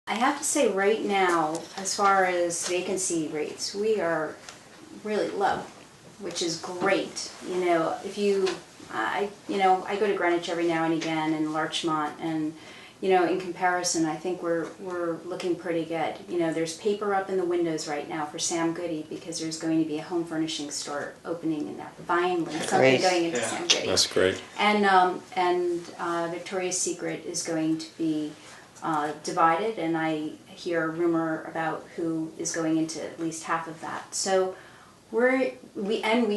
I have to say right now, as far as vacancy rates, we are really low, which is great. You know, if you, I go to Greenwich every now and again and Larchmont, and you know, in comparison, I think we're looking pretty good. You know, there's paper up in the windows right now for Sam Goody because there's going to be a home furnishing store opening in that Vineland, something going into Sam Goody. That's great. And Victoria's Secret is going to be divided, and I hear a rumor about who is going into at least half of that. So we've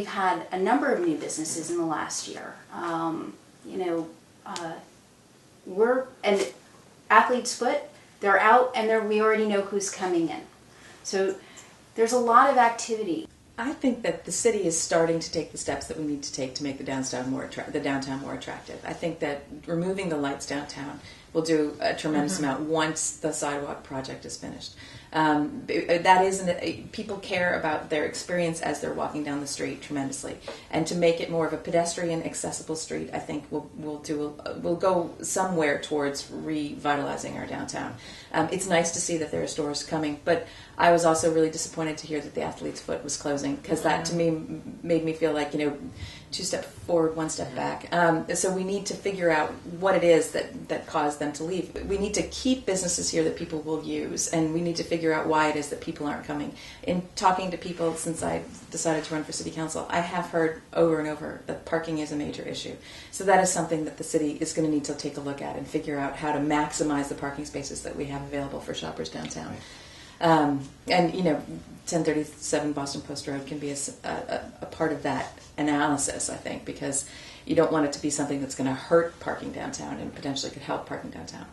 had a number of new businesses in the last year. And Athlete's Foot, they're out, and we already know who's coming in. So there's a lot of activity. I think that the city is starting to take the steps that we need to take to make the downtown more attractive. I think that removing the lights downtown will do a tremendous amount once the sidewalk project is finished. People care about their experience as they're walking down the street tremendously, and to make it more of a pedestrian accessible street, I think we'll go somewhere towards revitalizing our downtown. It's nice to see that there are stores coming, but I was also really disappointed to hear that the Athlete's Foot was closing, because that to me made me feel like, 2 steps forward, 1 step back. So we need to figure out what it is that caused them to leave. We need to keep businesses here that people will use, and we need to figure out why it is that people aren't coming. In talking to people since I decided to run for city council, I have heard over and over that parking is a major issue. So that is something that the city is going to need to take a look at and figure out how to maximize the parking spaces that we have available for shoppers downtown. And 1037 Boston Post Road can be a part of that analysis, I think, because you don't want it to be something that's going to hurt parking downtown and potentially could help parking downtown.